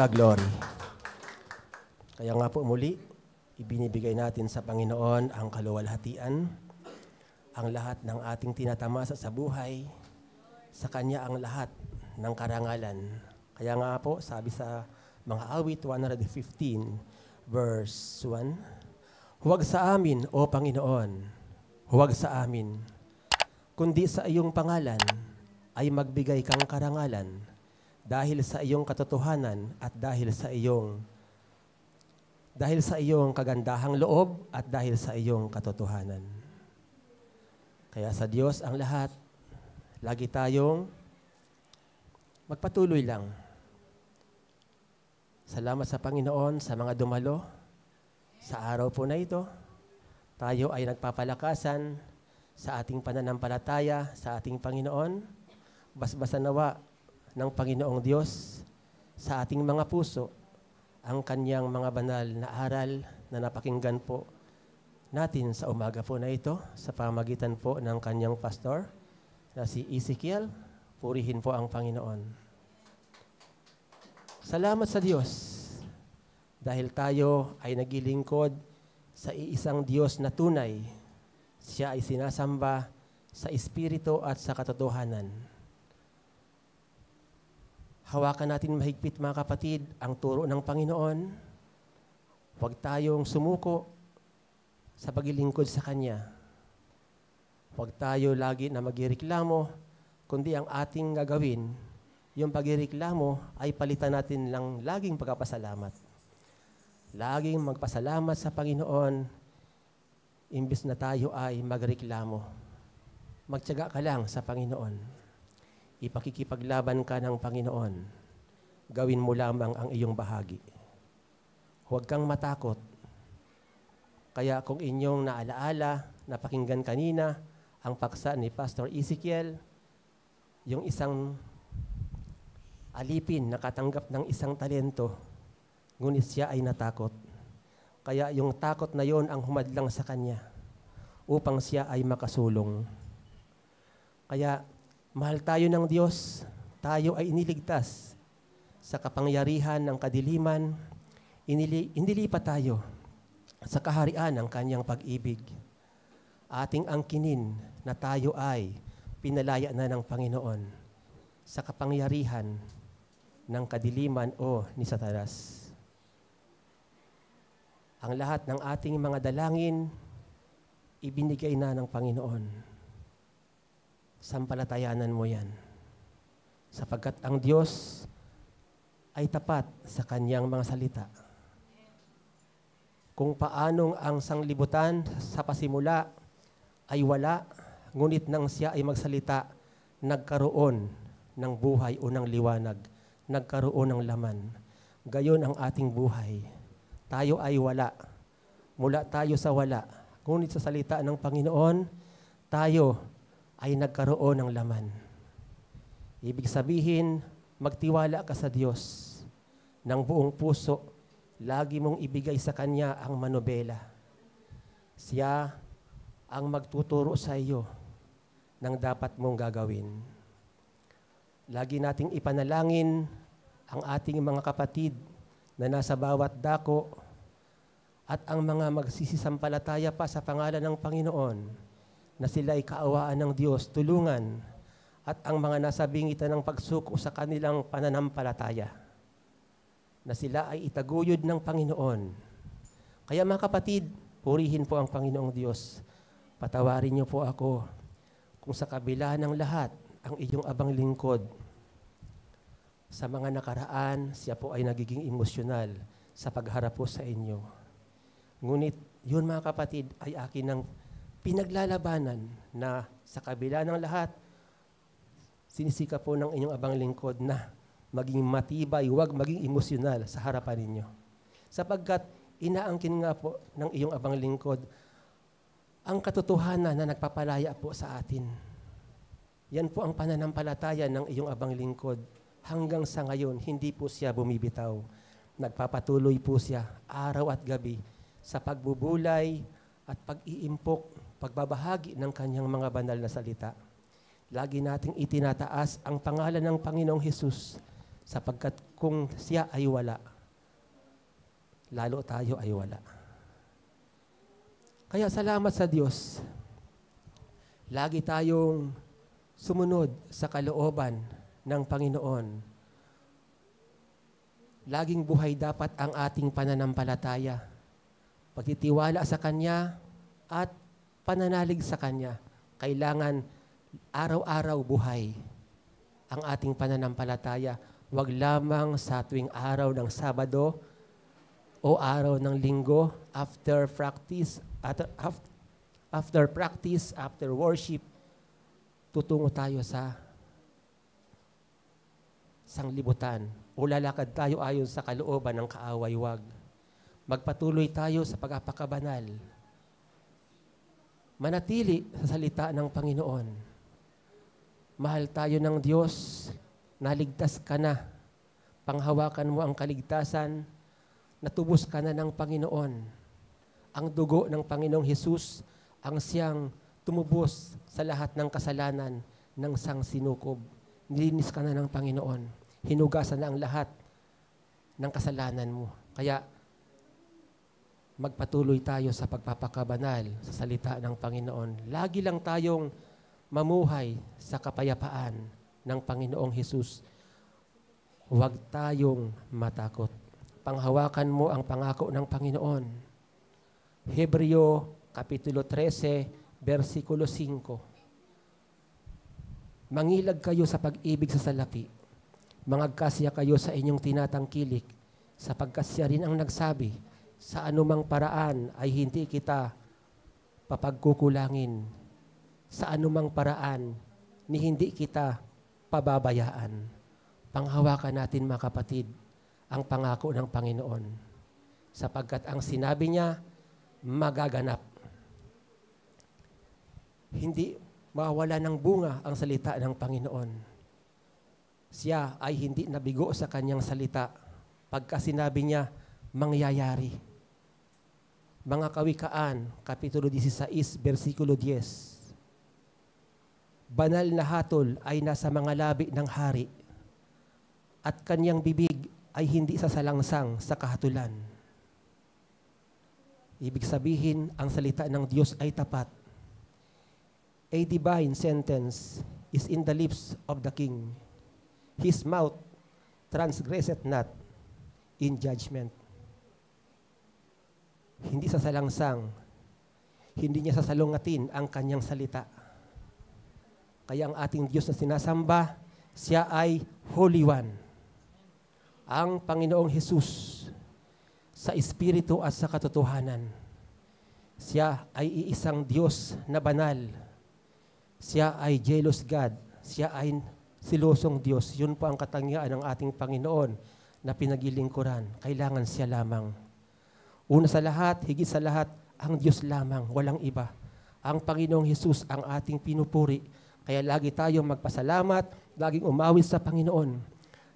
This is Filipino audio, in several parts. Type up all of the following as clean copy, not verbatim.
Glory. Kaya nga po muli, ibinibigay natin sa Panginoon ang kaluwalhatian, ang lahat ng ating tinatamasa sa buhay, sa Kanya ang lahat ng karangalan. Kaya nga po, sabi sa mga awit 115, verse 1, "Huwag sa amin, O Panginoon, huwag sa amin, kundi sa iyong pangalan ay magbigay kang karangalan, dahil sa iyong katotohanan at dahil sa iyong kagandahang loob at dahil sa iyong katotohanan." Kaya sa Diyos ang lahat, lagi tayong magpatuloy lang. Salamat sa Panginoon sa mga dumalo. Sa araw po na ito, tayo ay nagpapalakasan sa ating pananampalataya sa ating Panginoon. Basbasan nawa ng Panginoong Diyos sa ating mga puso ang Kanyang mga banal na aral na napakinggan po natin sa umaga po na ito sa pamagitan po ng Kanyang pastor na si Ezekiel. Purihin po ang Panginoon. Salamat sa Diyos dahil tayo ay naglilingkod sa iisang Diyos na tunay. Siya ay sinasamba sa Espiritu at sa katotohanan. Hawakan natin mahigpit mga kapatid ang turo ng Panginoon. Huwag tayong sumuko sa paglilingkod sa Kanya. Huwag tayo lagi na magreklamo, kundi ang ating gagawin, yung pagreklamo ay palitan natin lang laging pagpapasalamat. Laging magpasalamat sa Panginoon, imbes na tayo ay magreklamo. Magtiyaga ka lang sa Panginoon. Ipakikipaglaban ka ng Panginoon. Gawin mo lamang ang iyong bahagi. Huwag kang matakot. Kaya kung inyong naalaala, napakinggan kanina, ang paksa ni Pastor Ezekiel, yung isang alipin nakatanggap ng isang talento, ngunit siya ay natakot. Kaya yung takot na yon ang humadlang sa kanya upang siya ay makasulong. Kaya mahal tayo ng Diyos, tayo ay iniligtas sa kapangyarihan ng kadiliman, inilipat tayo sa kaharian ng Kanyang pag-ibig. Ating angkinin na tayo ay pinalaya na ng Panginoon sa kapangyarihan ng kadiliman o ni Satanas. Ang lahat ng ating mga dalangin, ibinigay na ng Panginoon. Sampalatayanan mo yan. Sapagkat ang Diyos ay tapat sa Kanyang mga salita. Kung paanong ang sanglibutan sa pasimula ay wala, ngunit nang siya ay magsalita, nagkaroon ng buhay o ng liwanag, nagkaroon ng laman. Gayon ang ating buhay. Tayo ay wala. Mula tayo sa wala. Ngunit sa salita ng Panginoon, tayo ay nagkaroon ng laman. Ibig sabihin, magtiwala ka sa Diyos ng buong puso. Lagi mong ibigay sa Kanya ang manobela. Siya ang magtuturo sa iyo ng dapat mong gagawin. Lagi nating ipanalangin ang ating mga kapatid na nasa bawat dako at ang mga magsisisampalataya pa sa pangalan ng Panginoon na sila ay kaawaan ng Diyos, tulungan, at ang mga nasa bingitan ng pagsuko sa kanilang pananampalataya, na sila ay itaguyod ng Panginoon. Kaya mga kapatid, purihin po ang Panginoong Diyos. Patawarin niyo po ako kung sa kabila ng lahat ang iyong abang lingkod. Sa mga nakaraan, siya po ay nagiging emosyonal sa pagharap po sa inyo. Ngunit yun mga kapatid ay akin ng pinaglalabanan na sa kabila ng lahat, sinisika po ng inyong abang lingkod na maging matibay, huwag maging emosyonal sa harapan ninyo. Sapagkat inaangkin nga po ng iyong abang lingkod ang katotohanan na nagpapalaya po sa atin. Yan po ang pananampalataya ng iyong abang lingkod. Hanggang sa ngayon, hindi po siya bumibitaw. Nagpapatuloy po siya araw at gabi sa pagbubulay at pag-iimpok, pagbabahagi ng Kanyang mga banal na salita. Lagi nating itinataas ang pangalan ng Panginoong Hesus Sapagkat kung siya ay wala, lalo tayo ay wala. Kaya salamat sa Diyos. Lagi tayong sumunod sa kalooban ng Panginoon. Laging buhay dapat ang ating pananampalataya. Pagtitiwala sa Kanya at pananalig sa Kanya. Kailangan araw-araw buhay ang ating pananampalataya. Huwag lamang sa tuwing araw ng Sabado o araw ng Linggo, after practice, after worship, tutungo tayo sa sanglibutan o lalakad tayo ayon sa kalooban ng kaaway-wag. Magpatuloy tayo sa pagpapakabanal. Manatili sa salita ng Panginoon. Mahal tayo ng Diyos, naligtas ka na. Panghawakan mo ang kaligtasan, natubos ka na ng Panginoon. Ang dugo ng Panginoong Hesus ang siyang tumubos sa lahat ng kasalanan ng sangsinukob. Nilinis ka na ng Panginoon. Hinugasan na ang lahat ng kasalanan mo. Kaya magpatuloy tayo sa pagpapakabanal sa salita ng Panginoon. Lagi lang tayong mamuhay sa kapayapaan ng Panginoong Hesus. Huwag tayong matakot. Panghawakan mo ang pangako ng Panginoon. Hebreo, Kapitulo 13, versikulo 5. Mangilag kayo sa pag-ibig sa salapi. Mangagkasya kayo sa inyong tinatangkilik, sapagkat siya rin ang nagsabi, sa anumang paraan ay hindi kita papagkukulangin. Sa anumang paraan ni hindi kita pababayaan. Panghawakan natin mga kapatid ang pangako ng Panginoon. Sapagkat ang sinabi niya, magaganap. Hindi mawawala ng bunga ang salita ng Panginoon. Siya ay hindi nabigo sa kanyang salita. Pagka sinabi niya, mangyayari. Mga Kawikaan, Kapitulo 16, versikulo 10. Banal na hatol ay nasa mga labi ng hari, at kanyang bibig ay hindi sasalangsang sa kahatulan. Ibig sabihin, ang salita ng Diyos ay tapat. A divine sentence is in the lips of the king. His mouth transgresseth not in judgment. Hindi sasalangsang, hindi niya sasalungatin ang kanyang salita. Kaya ang ating Diyos na sinasamba, siya ay Holy One. Ang Panginoong Hesus sa Espiritu at sa katotohanan. Siya ay iisang Diyos na banal. Siya ay jealous God. Siya ay silosong Diyos. Yun po ang katangian ng ating Panginoon na pinagilingkuran. Kailangan siya lamang. Una sa lahat, higit sa lahat, ang Diyos lamang, walang iba. Ang Panginoong Hesus ang ating pinupuri. Kaya lagi tayong magpasalamat, laging umawit sa Panginoon.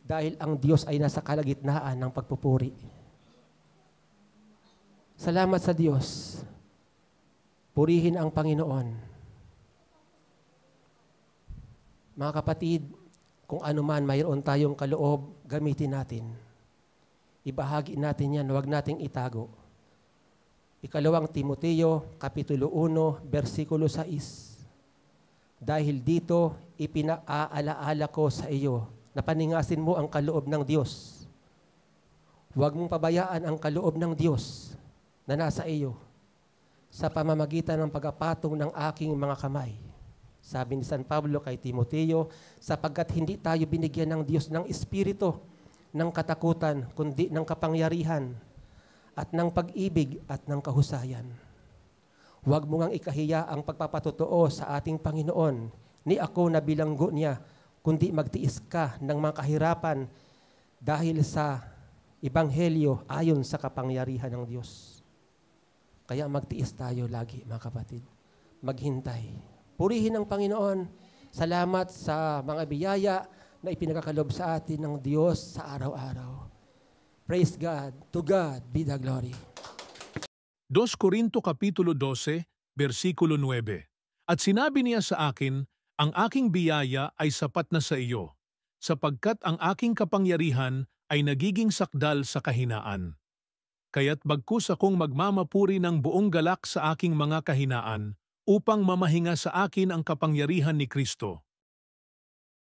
Dahil ang Diyos ay nasa kalagitnaan ng pagpupuri. Salamat sa Diyos. Purihin ang Panginoon. Mga kapatid, kung ano man mayroon tayong kaloob, gamitin natin. Ibahagi natin yan, huwag nating itago. Ikalawang Timoteo, Kapitulo 1, versikulo 6. Dahil dito, ipinaalaala ko sa iyo na paningasin mo ang kaloob ng Diyos. Huwag mong pabayaan ang kaloob ng Diyos na nasa iyo sa pamamagitan ng pagapatong ng aking mga kamay. Sabi ni San Pablo kay Timoteo, sapagkat hindi tayo binigyan ng Diyos ng espiritu ng katakutan, kundi ng kapangyarihan at ng pag-ibig at ng kahusayan. Huwag mo ngang ikahiya ang pagpapatotoo sa ating Panginoon, ni ako na bilanggo niya, kundi magtiis ka ng mga kahirapan dahil sa Ebanghelyo ayon sa kapangyarihan ng Diyos. Kaya magtiis tayo lagi, mga kapatid. Maghintay. Purihin ang Panginoon. Salamat sa mga biyaya na ipinagkakalob sa atin ng Diyos sa araw-araw. Praise God. To God be the glory. 2 Corinto Kapitulo 12, versikulo 9. At sinabi niya sa akin, ang aking biyaya ay sapat na sa iyo, sapagkat ang aking kapangyarihan ay nagiging sakdal sa kahinaan. Kaya't bagkus akong magmamapuri ng buong galak sa aking mga kahinaan, upang mamahinga sa akin ang kapangyarihan ni Kristo.